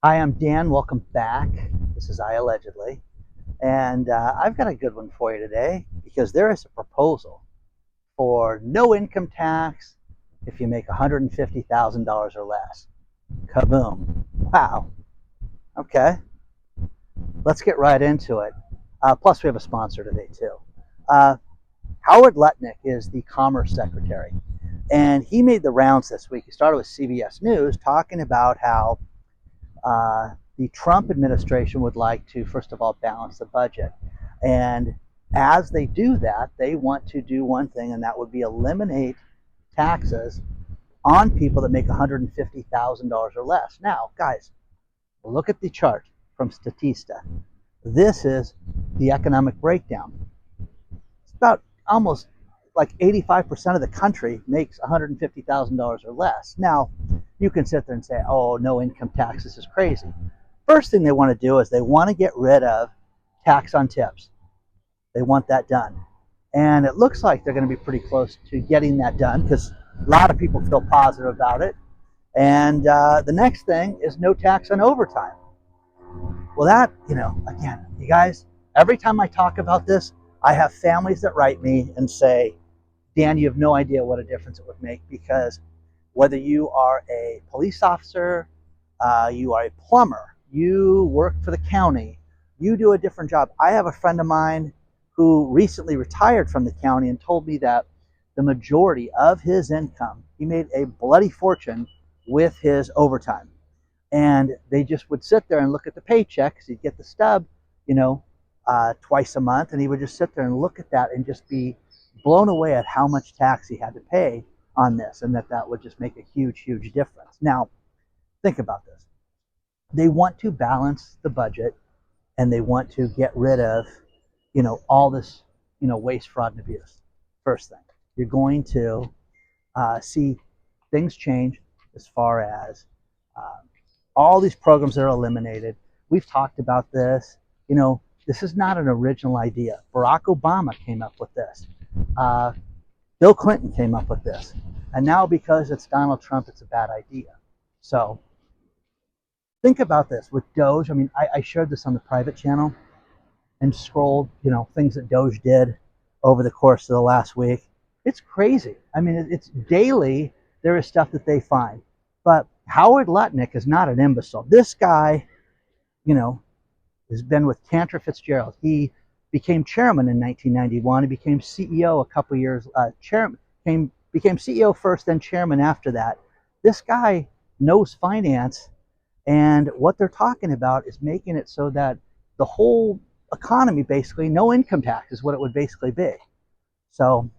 Hi, I'm Dan. Welcome back. This is iAllegedly. And I've got a good one for you today because there is a proposal for no income tax if you make $150,000 or less. Kaboom. Wow. Okay. Let's get right into it. Plus, we have a sponsor today, too. Uh, Howard Lutnick is the Commerce Secretary. And he made the rounds this week. He started with CBS News talking about how the Trump administration would like to, first of all, balance the budget. And as they do that, they want to do one thing, and that would be eliminate taxes on people that make $150,000 or less. Now, guys, look at the chart from Statista. This is the economic breakdown. It's about almost like 85% of the country makes $150,000 or less. Now, you can sit there and say, oh, no income tax, this is crazy. First thing they want to do is they want to get rid of tax on tips. They want that done. And it looks like they're going to be pretty close to getting that done because a lot of people feel positive about it. And the next thing is no tax on overtime. Well, that, again, you guys, every time I talk about this, I have families that write me and say, Dan, you have no idea what a difference it would make because whether you are a police officer, you are a plumber, you work for the county, you do a different job. I have a friend of mine who recently retired from the county and told me that the majority of his income, he made a bloody fortune with his overtime. And they just would sit there and look at the paycheck because he'd get the stub, twice a month. And he would just sit there and look at that and just be blown away at how much tax he had to pay on this, and that would just make a huge, huge difference. Now, think about this. They want to balance the budget, and they want to get rid of, all this, waste, fraud, and abuse. First thing, you're going to see things change as far as all these programs that are eliminated. We've talked about this. This is not an original idea. Barack Obama came up with this. Bill Clinton came up with this. And now because it's Donald Trump, it's a bad idea. So think about this with Doge. I mean, I shared this on the private channel and scrolled, things that Doge did over the course of the last week. It's crazy. I mean, it's daily. There is stuff that they find. But Howard Lutnick is not an imbecile. This guy, has been with Cantor Fitzgerald. He became chairman in 1991. He became CEO a couple years, became CEO first, then chairman after that. This guy knows finance, and what they're talking about is making it so that the whole economy, basically, no income tax is what it would basically be. So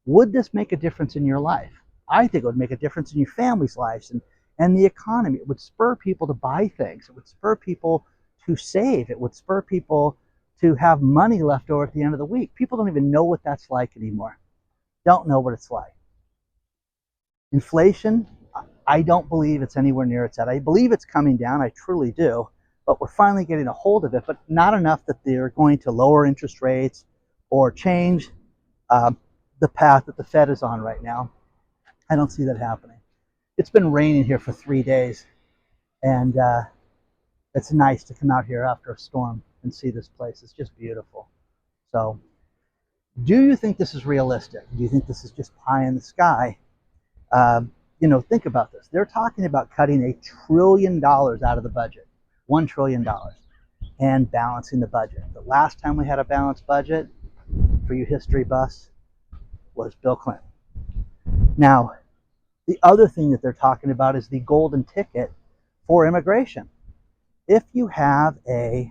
would this make a difference in your life? I think it would make a difference in your family's lives and the economy. It would spur people to buy things. It would spur people to save. It would spur people to have money left over at the end of the week. People don't even know what that's like anymore. Don't know what it's like. Inflation, I don't believe it's anywhere near its head. I believe it's coming down. I truly do. But we're finally getting a hold of it, but not enough that they're going to lower interest rates or change the path that the Fed is on right now. I don't see that happening. It's been raining here for 3 days, and it's nice to come out here after a storm and see this place. It's just beautiful. So, do you think this is realistic? Do you think this is just pie in the sky? Think about this. They're talking about cutting $1 trillion out of the budget, $1 trillion, and balancing the budget. The last time we had a balanced budget, for you history buffs, was Bill Clinton. Now, the other thing that they're talking about is the golden ticket for immigration. If you have a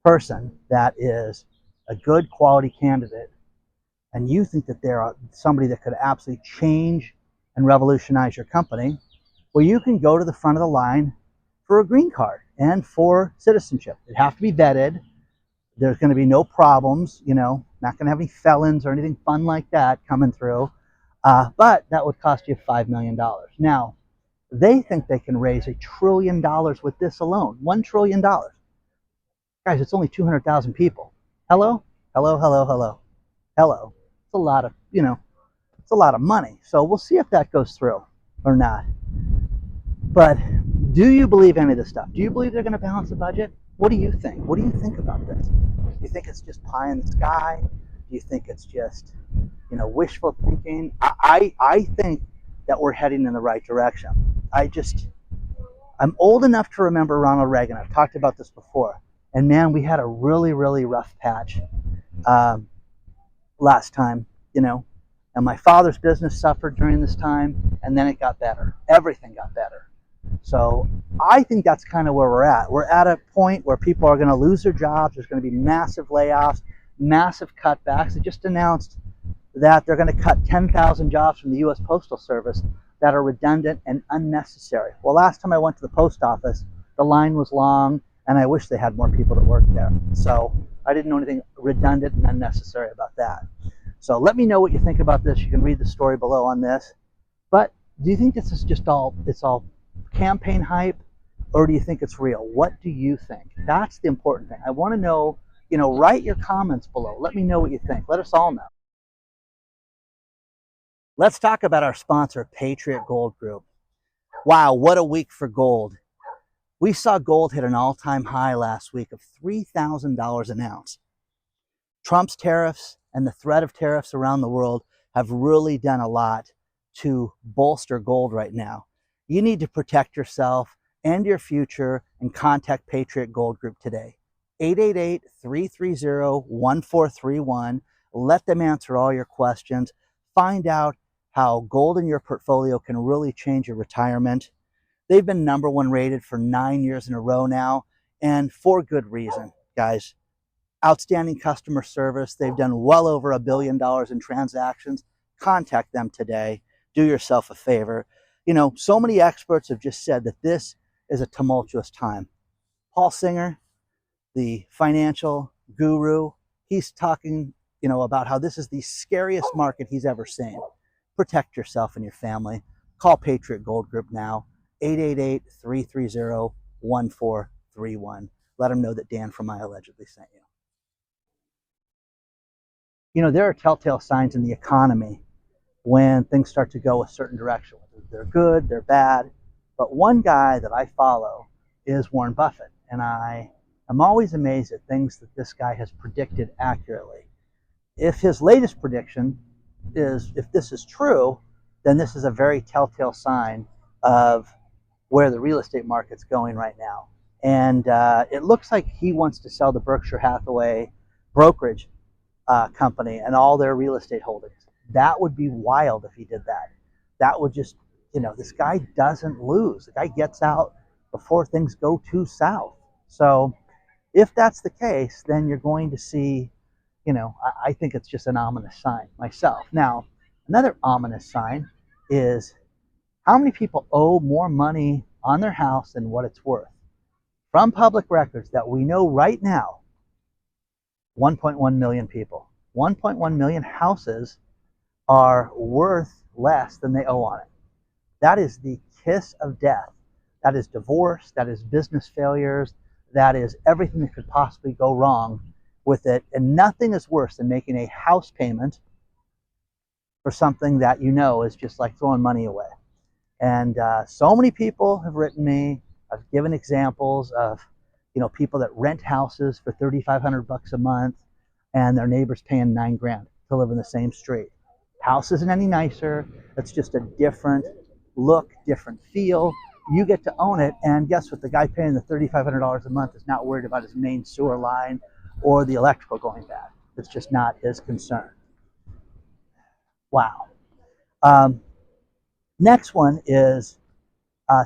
person that is a good quality candidate and you think that they're somebody that could absolutely change and revolutionize your company, well, you can go to the front of the line for a green card and for citizenship. It have to be vetted. There's going to be no problems, not going to have any felons or anything fun like that coming through. But that would cost you $5 million. Now, they think they can raise $1 trillion with this alone. $1 trillion. Guys, it's only 200,000 people. Hello? Hello, hello, hello. Hello. It's a lot of, it's a lot of money. So we'll see if that goes through or not. But Do you believe any of this stuff? Do you believe they're going to balance the budget? What do you think? What do you think about this? Do you think it's just pie in the sky? Do you think it's just, wishful thinking? I think that we're heading in the right direction. I'm old enough to remember Ronald Reagan. I've talked about this before. And man, we had a really, really rough patch last time, And my father's business suffered during this time, and then it got better. Everything got better. So I think that's kind of where we're at. We're at a point where people are going to lose their jobs. There's going to be massive layoffs, massive cutbacks. They just announced that they're going to cut 10,000 jobs from the U.S. Postal Service that are redundant and unnecessary. Well, last time I went to the post office, the line was long, and I wish they had more people that worked there. So I didn't know anything redundant and unnecessary about that. So let me know what you think about this. You can read the story below on this. But do you think this is just all campaign hype, or do you think it's real? What do you think? That's the important thing. I want to know, write your comments below. Let me know what you think. Let us all know. Let's talk about our sponsor, Patriot Gold Group. Wow, what a week for gold. We saw gold hit an all-time high last week of $3,000 an ounce. Trump's tariffs and the threat of tariffs around the world have really done a lot to bolster gold right now. You need to protect yourself and your future and contact Patriot Gold Group today. 888-330-1431. Let them answer all your questions. Find out how gold in your portfolio can really change your retirement. They've been #1 rated for 9 years in a row now, and for good reason, guys. Outstanding customer service. They've done well over $1 billion in transactions. Contact them today. Do yourself a favor. So many experts have just said that this is a tumultuous time. Paul Singer, the financial guru, he's talking, about how this is the scariest market he's ever seen. Protect yourself and your family. Call Patriot Gold Group now, 888-330-1431. Let them know that Dan from iAllegedly sent you. There are telltale signs in the economy when things start to go a certain direction. They're good, they're bad. But one guy that I follow is Warren Buffett. And I'm always amazed at things that this guy has predicted accurately. If his latest prediction is, if this is true, then this is a very telltale sign of where the real estate market's going right now. And it looks like he wants to sell the Berkshire Hathaway brokerage company and all their real estate holdings. That would be wild if he did that. That would just, this guy doesn't lose. The guy gets out before things go too south. So if that's the case, then you're going to see, I think it's just an ominous sign myself. Now, another ominous sign is how many people owe more money on their house than what it's worth. From public records that we know right now, 1.1 million people. 1.1 million houses are worth less than they owe on it. That is the kiss of death. That is divorce, that is business failures, that is everything that could possibly go wrong with it. And nothing is worse than making a house payment for something that is just like throwing money away. And so many people have written me. I've given examples of people that rent houses for $3,500 a month, and their neighbor's paying $9,000 to live in the same street. House isn't any nicer. It's just a different look, different feel. You get to own it, and guess what? The guy paying the $3,500 a month is not worried about his main sewer line or the electrical going bad. It's just not his concern. Wow. Next one is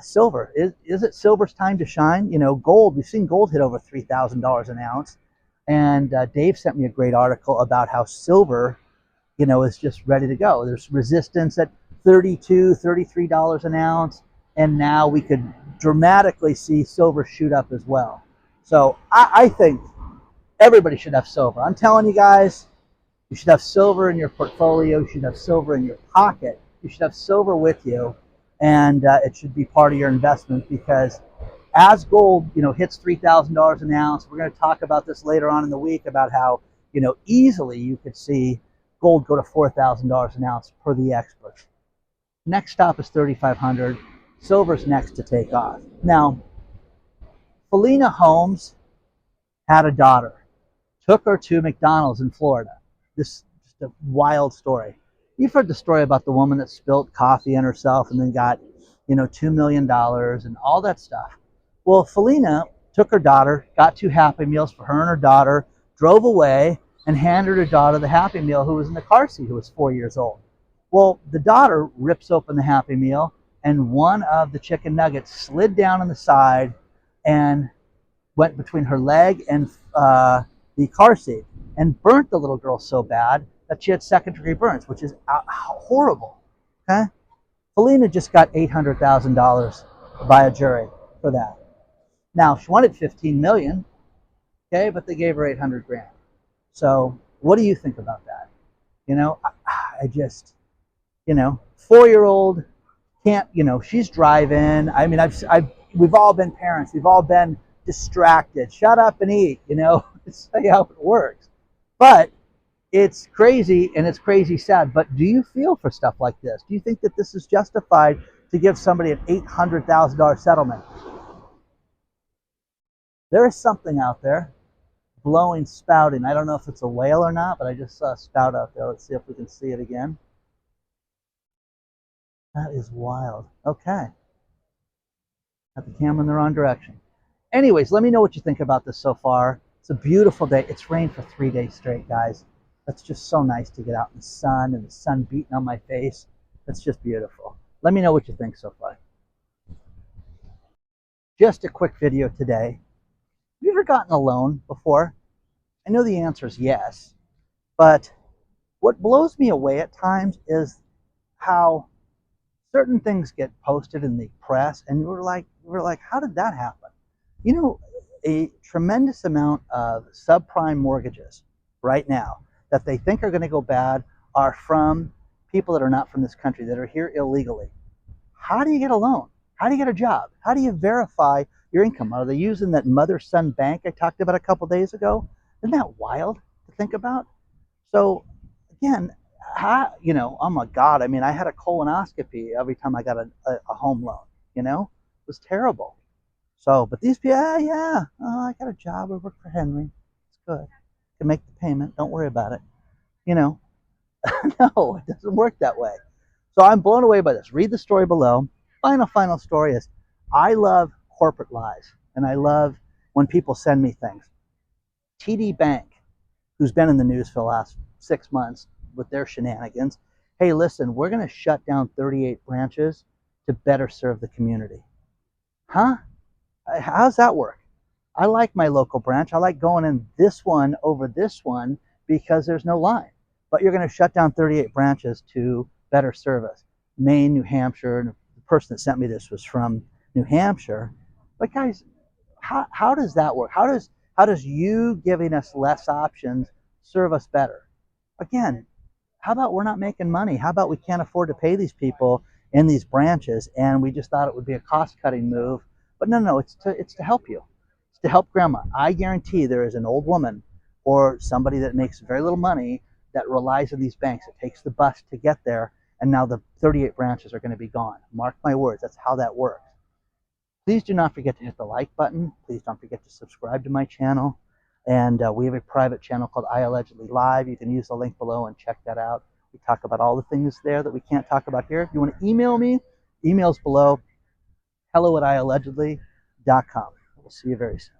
silver. Is it silver's time to shine? Gold, we've seen gold hit over $3,000 an ounce. And Dave sent me a great article about how silver, is just ready to go. There's resistance at $32, $33 an ounce. And now we could dramatically see silver shoot up as well. So I think everybody should have silver. I'm telling you guys, you should have silver in your portfolio. You should have silver in your pocket. You should have silver with you. And it should be part of your investment, because as gold, hits $3,000 an ounce, we're going to talk about this later on in the week about how, easily you could see gold go to $4,000 an ounce per the experts. Next stop is 3,500. Silver's next to take off. Now, Felina Holmes had a daughter, took her to McDonald's in Florida. This is just a wild story. You've heard the story about the woman that spilled coffee on herself and then got, $2 million and all that stuff. Well, Felina took her daughter, got 2 Happy Meals for her and her daughter, drove away, and handed her daughter the Happy Meal, who was in the car seat, who was 4 years old. Well, the daughter rips open the Happy Meal, and one of the chicken nuggets slid down on the side and went between her leg and the car seat and burnt the little girl so bad that she had second-degree burns, which is horrible. Okay, Felina just got $800,000 by a jury for that. Now she wanted 15 million, okay, but they gave her 800 grand. So what do you think about that? I just, 4-year-old can't, she's driving. I mean, we've all been parents. We've all been distracted. Shut up and eat, It's how it works. But it's crazy, and it's crazy sad. But do you feel for stuff like this? Do you think that this is justified to give somebody an $800,000 settlement? There is something out there blowing, spouting. I don't know if it's a whale or not, but I just saw a spout out there. Let's see if we can see it again. That is wild. Okay. Got the camera in the wrong direction. Anyways, let me know what you think about this so far. It's a beautiful day. It's rained for 3 days straight, guys. That's just so nice to get out in the sun and the sun beating on my face. That's just beautiful. Let me know what you think so far. Just a quick video today. Have you ever gotten a loan before? I know the answer is yes, but what blows me away at times is how certain things get posted in the press, and we're like, how did that happen? A tremendous amount of subprime mortgages right now that they think are going to go bad are from people that are not from this country, that are here illegally. How do you get a loan? How do you get a job? How do you verify your income? Are they using that mother-son bank I talked about a couple days ago? Isn't that wild to think about? So again, oh my God, I mean, I had a colonoscopy every time I got a home loan, it was terrible. So, but these people, yeah, oh, I got a job, I work for Henry, it's good, I can make the payment, don't worry about it, No, it doesn't work that way. So I'm blown away by this. Read the story below. Final story is, I love corporate lies, and I love when people send me things. TD Bank, who's been in the news for the last 6 months with their shenanigans, hey, listen, we're going to shut down 38 branches to better serve the community. Huh? How's that work? I like my local branch. I like going in this one over this one because there's no line. But you're going to shut down 38 branches to better service. Maine, New Hampshire, and the person that sent me this was from New Hampshire. But guys, how does that work? How does you giving us less options serve us better? Again, how about we're not making money? How about we can't afford to pay these people in these branches, and we just thought it would be a cost-cutting move? But no, it's to help you. It's to help grandma. I guarantee there is an old woman or somebody that makes very little money that relies on these banks. It takes the bus to get there, and now the 38 branches are going to be gone. Mark my words, that's how that works. Please do not forget to hit the like button. Please don't forget to subscribe to my channel. And we have a private channel called iAllegedly Live. You can use the link below and check that out. We talk about all the things there that we can't talk about here. If you want to email me, email's below, hello@iallegedly.com. We'll see you very soon.